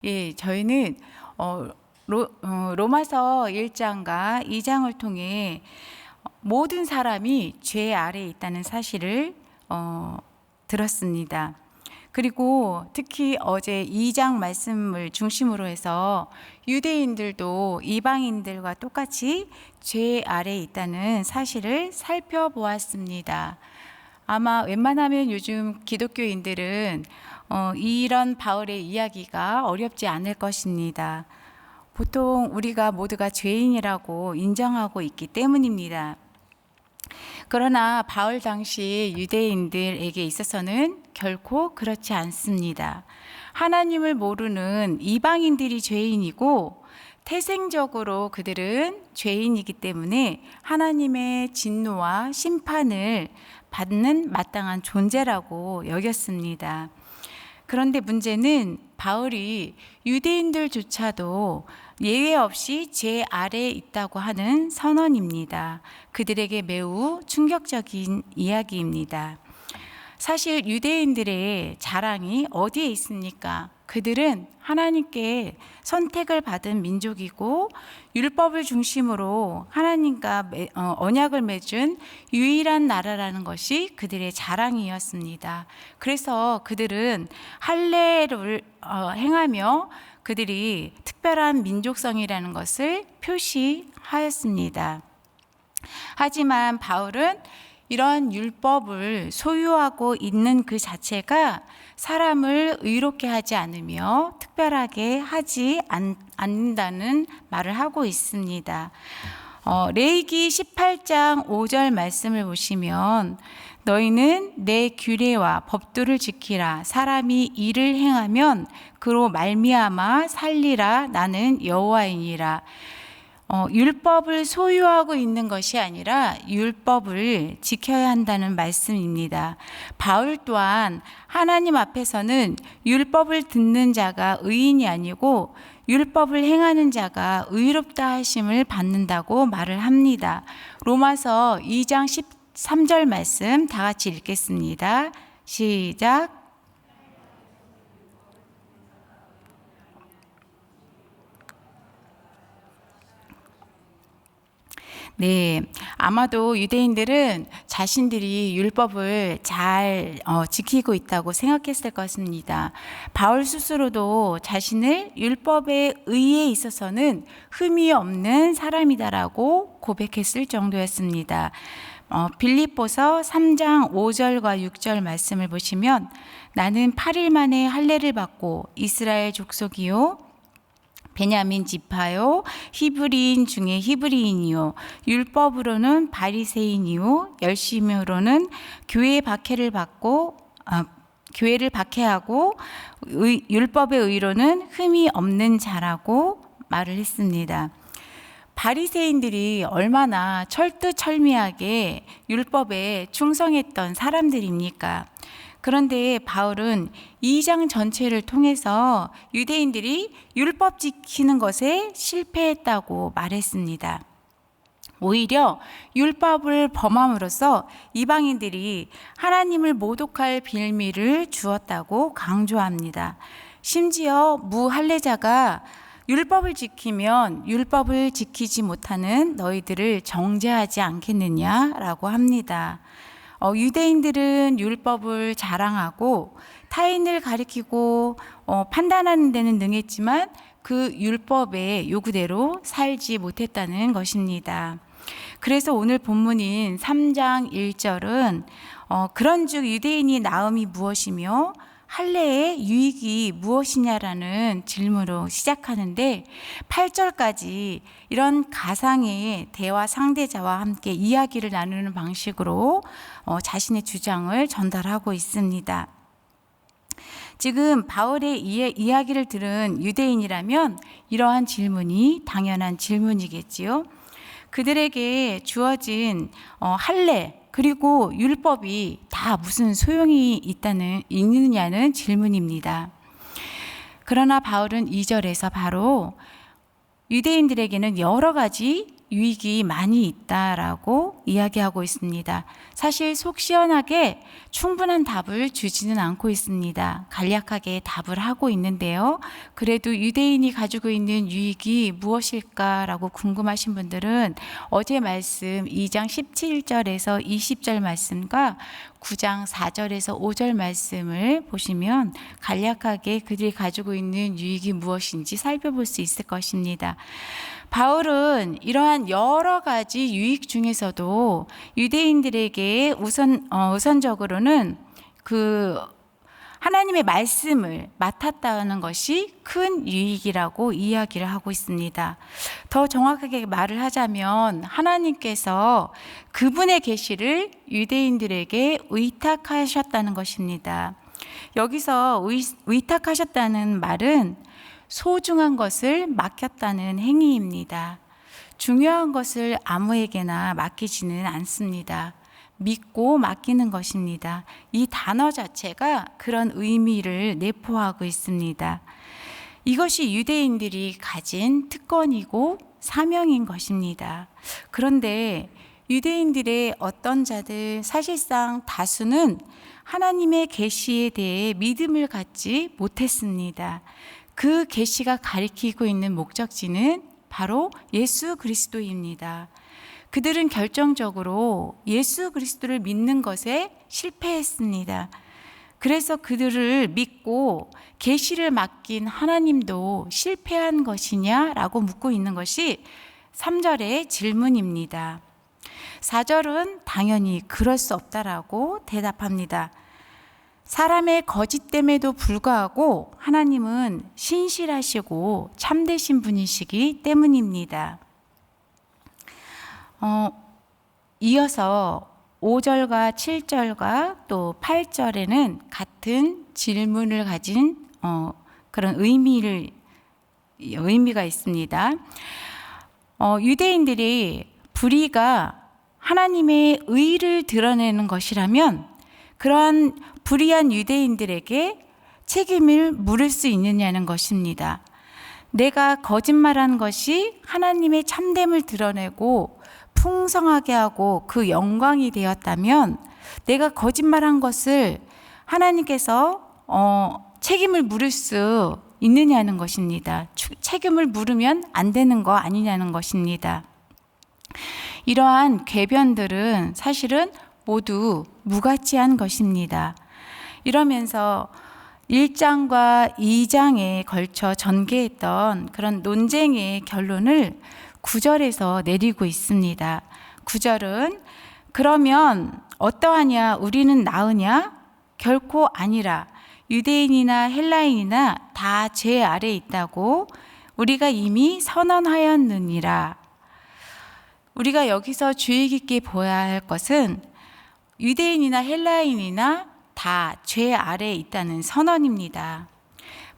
예, 저희는 로마서 1장과 2장을 통해 모든 사람이 죄 아래에 있다는 사실을 들었습니다. 그리고 특히 어제 2장 말씀을 중심으로 해서 유대인들도 이방인들과 똑같이 죄 아래에 있다는 사실을 살펴보았습니다. 아마 웬만하면 요즘 기독교인들은 이런 바울의 이야기가 어렵지 않을 것입니다. 보통 우리가 모두가 죄인이라고 인정하고 있기 때문입니다. 그러나 바울 당시 유대인들에게 있어서는 결코 그렇지 않습니다. 하나님을 모르는 이방인들이 죄인이고 태생적으로 그들은 죄인이기 때문에 하나님의 진노와 심판을 받는 마땅한 존재라고 여겼습니다. 그런데 문제는 바울이 유대인들조차도 예외 없이 죄 아래에 있다고 하는 선언입니다. 그들에게 매우 충격적인 이야기입니다. 사실 유대인들의 자랑이 어디에 있습니까? 그들은 하나님께 선택을 받은 민족이고 율법을 중심으로 하나님과 언약을 맺은 유일한 나라라는 것이 그들의 자랑이었습니다. 그래서 그들은 할례를 행하며 그들이 특별한 민족성이라는 것을 표시하였습니다. 하지만 바울은 이런 율법을 소유하고 있는 그 자체가 사람을 의롭게 하지 않으며 특별하게 하지 않는다는 말을 하고 있습니다. 레위기 18장 5절 말씀을 보시면 너희는 내 규례와 법도를 지키라. 사람이 이를 행하면 그로 말미암아 살리라. 나는 여호와이니라. 율법을 소유하고 있는 것이 아니라 율법을 지켜야 한다는 말씀입니다. 바울 또한 하나님 앞에서는 율법을 듣는 자가 의인이 아니고 율법을 행하는 자가 의롭다 하심을 받는다고 말을 합니다. 로마서 2장 13절 말씀 다 같이 읽겠습니다. 시작. 네, 아마도 유대인들은 자신들이 율법을 잘 지키고 있다고 생각했을 것입니다. 바울 스스로도 자신을 율법의 의에 있어서는 흠이 없는 사람이다라고 고백했을 정도였습니다. 빌립보서 3장 5절과 6절 말씀을 보시면 나는 8일 만에 할례를 받고 이스라엘 족속이요 베냐민 지파요 히브리인 중에 히브리인이요 율법으로는 바리새인이요 열심으로는 교회를 박해하고 율법의 의로는 흠이 없는 자라고 말을 했습니다. 바리새인들이 얼마나 철두철미하게 율법에 충성했던 사람들입니까? 그런데 바울은 2장 전체를 통해서 유대인들이 율법 지키는 것에 실패했다고 말했습니다. 오히려 율법을 범함으로써 이방인들이 하나님을 모독할 빌미를 주었다고 강조합니다. 심지어 무할례자가 율법을 지키면 율법을 지키지 못하는 너희들을 정죄하지 않겠느냐라고 합니다. 유대인들은 율법을 자랑하고 타인을 가리키고 판단하는 데는 능했지만 그 율법의 요구대로 살지 못했다는 것입니다. 그래서 오늘 본문인 3장 1절은 그런즉 유대인이 나음이 무엇이며 할례의 유익이 무엇이냐라는 질문으로 시작하는데 8절까지 이런 가상의 대화 상대자와 함께 이야기를 나누는 방식으로 자신의 주장을 전달하고 있습니다. 지금 바울의 이야기를 들은 유대인이라면 이러한 질문이 당연한 질문이겠지요. 그들에게 주어진 할례 그리고 율법이 다 무슨 소용이 있느냐는 질문입니다. 그러나 바울은 2절에서 바로 유대인들에게는 여러 가지 유익이 많이 있다라고 이야기하고 있습니다. 사실 속 시원하게 충분한 답을 주지는 않고 있습니다. 간략하게 답을 하고 있는데요. 그래도 유대인이 가지고 있는 유익이 무엇일까라고 궁금하신 분들은 어제 말씀 2장 17절에서 20절 말씀과 9장 4절에서 5절 말씀을 보시면 간략하게 그들이 가지고 있는 유익이 무엇인지 살펴볼 수 있을 것입니다. 바울은 이러한 여러 가지 유익 중에서도 유대인들에게 우선적으로는 하나님의 말씀을 맡았다는 것이 큰 유익이라고 이야기를 하고 있습니다. 더 정확하게 말을 하자면 하나님께서 그분의 계시를 유대인들에게 의탁하셨다는 것입니다. 여기서 의탁하셨다는 말은 소중한 것을 맡겼다는 행위입니다. 중요한 것을 아무에게나 맡기지는 않습니다. 믿고 맡기는 것입니다. 이 단어 자체가 그런 의미를 내포하고 있습니다. 이것이 유대인들이 가진 특권이고 사명인 것입니다. 그런데 유대인들의 어떤 자들, 사실상 다수는 하나님의 계시에 대해 믿음을 갖지 못했습니다. 그 계시가 가리키고 있는 목적지는 바로 예수 그리스도입니다. 그들은 결정적으로 예수 그리스도를 믿는 것에 실패했습니다. 그래서 그들을 믿고 계시를 맡긴 하나님도 실패한 것이냐라고 묻고 있는 것이 3절의 질문입니다. 4절은 당연히 그럴 수 없다라고 대답합니다. 사람의 거짓됨에도 불구하고 하나님은 신실하시고 참되신 분이시기 때문입니다. 이어서 5절과 7절과 또 8절에는 같은 질문을 가진 그런 의미가 있습니다. 유대인들이 불의가 하나님의 의를 드러내는 것이라면 그러한 불의한 유대인들에게 책임을 물을 수 있느냐는 것입니다. 내가 거짓말한 것이 하나님의 참됨을 드러내고 풍성하게 하고 그 영광이 되었다면 내가 거짓말한 것을 하나님께서 책임을 물을 수 있느냐는 것입니다. 책임을 물으면 안 되는 거 아니냐는 것입니다. 이러한 궤변들은 사실은 모두 무가치한 것입니다. 이러면서 1장과 2장에 걸쳐 전개했던 그런 논쟁의 결론을 9절에서 내리고 있습니다. 9절은 그러면 어떠하냐? 우리는 나으냐? 결코 아니라 유대인이나 헬라인이나 다 죄 아래 있다고 우리가 이미 선언하였느니라. 우리가 여기서 주의 깊게 보아야 할 것은 유대인이나 헬라인이나 다 죄 아래에 있다는 선언입니다.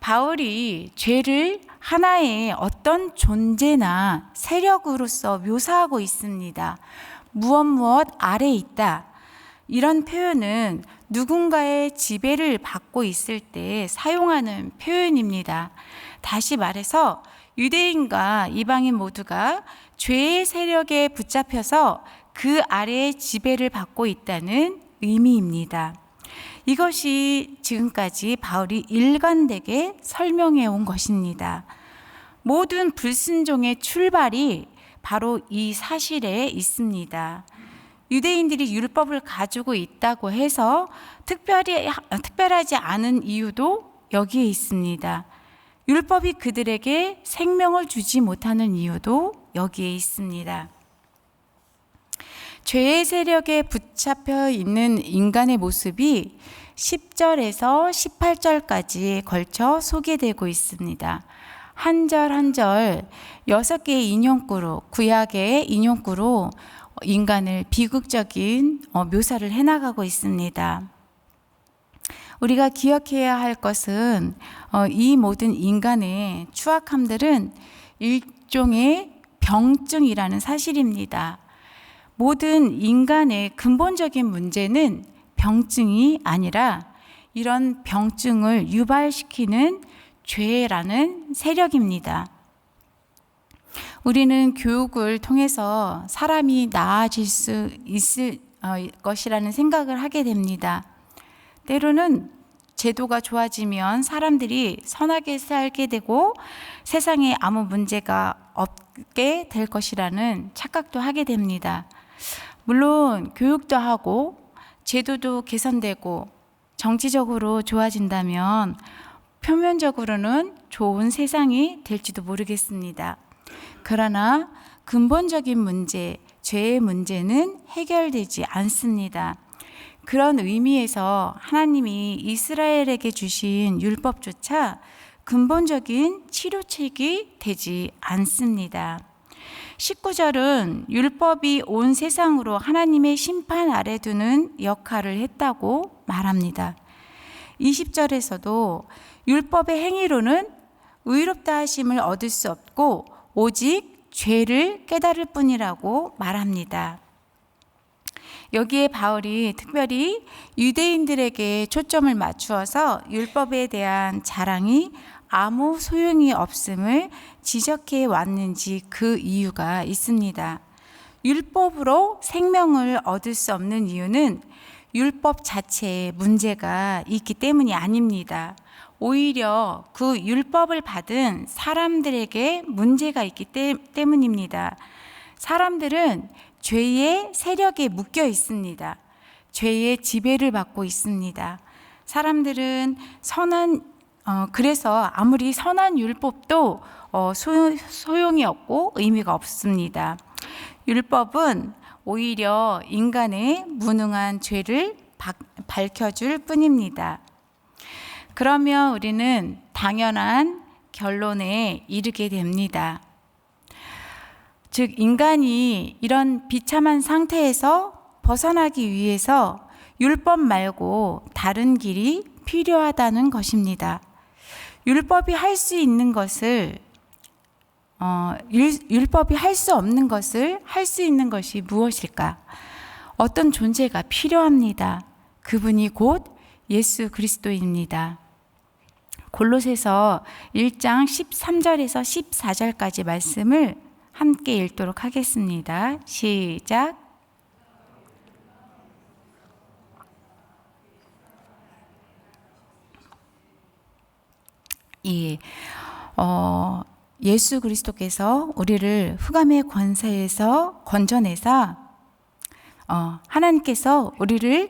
바울이 죄를 하나의 어떤 존재나 세력으로서 묘사하고 있습니다. 무엇 아래에 있다. 이런 표현은 누군가의 지배를 받고 있을 때 사용하는 표현입니다. 다시 말해서 유대인과 이방인 모두가 죄의 세력에 붙잡혀서 그 아래의 지배를 받고 있다는 의미입니다. 이것이 지금까지 바울이 일관되게 설명해 온 것입니다. 모든 불순종의 출발이 바로 이 사실에 있습니다. 유대인들이 율법을 가지고 있다고 해서 특별하지 않은 이유도 여기에 있습니다. 율법이 그들에게 생명을 주지 못하는 이유도 여기에 있습니다. 죄의 세력에 붙잡혀 있는 인간의 모습이 10절에서 18절까지 걸쳐 소개되고 있습니다. 한 절 한 절 6개의 인용구로, 구약의 인용구로 인간을 비극적인 묘사를 해나가고 있습니다. 우리가 기억해야 할 것은 이 모든 인간의 추악함들은 일종의 병증이라는 사실입니다. 모든 인간의 근본적인 문제는 병증이 아니라 이런 병증을 유발시키는 죄라는 세력입니다. 우리는 교육을 통해서 사람이 나아질 수 있을 것이라는 생각을 하게 됩니다. 때로는 제도가 좋아지면 사람들이 선하게 살게 되고 세상에 아무 문제가 없게 될 것이라는 착각도 하게 됩니다. 물론 교육도 하고 제도도 개선되고 정치적으로 좋아진다면 표면적으로는 좋은 세상이 될지도 모르겠습니다. 그러나 근본적인 문제, 죄의 문제는 해결되지 않습니다. 그런 의미에서 하나님이 이스라엘에게 주신 율법조차 근본적인 치료책이 되지 않습니다. 19절은 율법이 온 세상으로 하나님의 심판 아래 두는 역할을 했다고 말합니다. 20절에서도 율법의 행위로는 의롭다 하심을 얻을 수 없고 오직 죄를 깨달을 뿐이라고 말합니다. 여기에 바울이 특별히 유대인들에게 초점을 맞추어서 율법에 대한 자랑이 아무 소용이 없음을 지적해 왔는지 그 이유가 있습니다. 율법으로 생명을 얻을 수 없는 이유는 율법 자체에 문제가 있기 때문이 아닙니다. 오히려 그 율법을 받은 사람들에게 문제가 있기 때문입니다. 사람들은 죄의 세력에 묶여 있습니다. 죄의 지배를 받고 있습니다. 사람들은 그래서 아무리 선한 율법도 소용이 없고 의미가 없습니다. 율법은 오히려 인간의 무능한 죄를 밝혀줄 뿐입니다. 그러면 우리는 당연한 결론에 이르게 됩니다. 즉, 인간이 이런 비참한 상태에서 벗어나기 위해서 율법 말고 다른 길이 필요하다는 것입니다. 율법이 할 수 있는 것을 율법이 할 수 없는 것을 할 수 있는 것이 무엇일까? 어떤 존재가 필요합니다. 그분이 곧 예수 그리스도입니다. 골로새서 1장 13절에서 14절까지 말씀을 함께 읽도록 하겠습니다. 시작. 예, 예수 그리스도께서 우리를 흑암의 권세에서 건져내사 하나님께서 우리를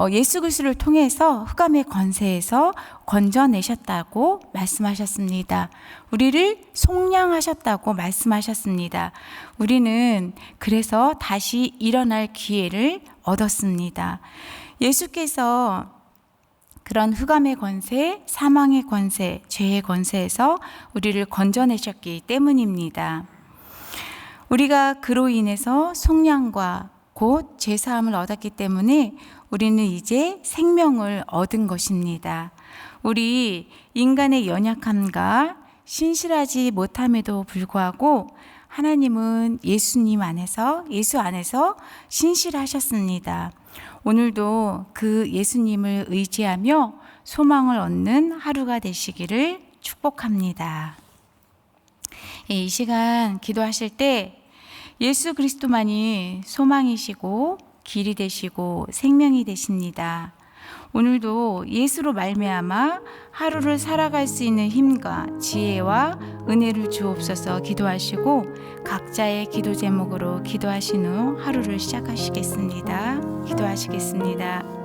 예수 그리스도를 통해서 흑암의 권세에서 건져내셨다고 말씀하셨습니다. 우리를 속량하셨다고 말씀하셨습니다. 우리는 그래서 다시 일어날 기회를 얻었습니다. 예수께서 그런 흑암의 권세, 사망의 권세, 죄의 권세에서 우리를 건져내셨기 때문입니다. 우리가 그로 인해서 속량과 곧 죄사함을 얻었기 때문에 우리는 이제 생명을 얻은 것입니다. 우리 인간의 연약함과 신실하지 못함에도 불구하고 하나님은 예수 안에서 신실하셨습니다. 오늘도 그 예수님을 의지하며 소망을 얻는 하루가 되시기를 축복합니다. 이 시간 기도하실 때 예수 그리스도만이 소망이시고 길이 되시고 생명이 되십니다. 오늘도 예수로 말미암아 하루를 살아갈 수 있는 힘과 지혜와 은혜를 주옵소서 기도하시고 각자의 기도 제목으로 기도하신 후 하루를 시작하시겠습니다. 기도하시겠습니다.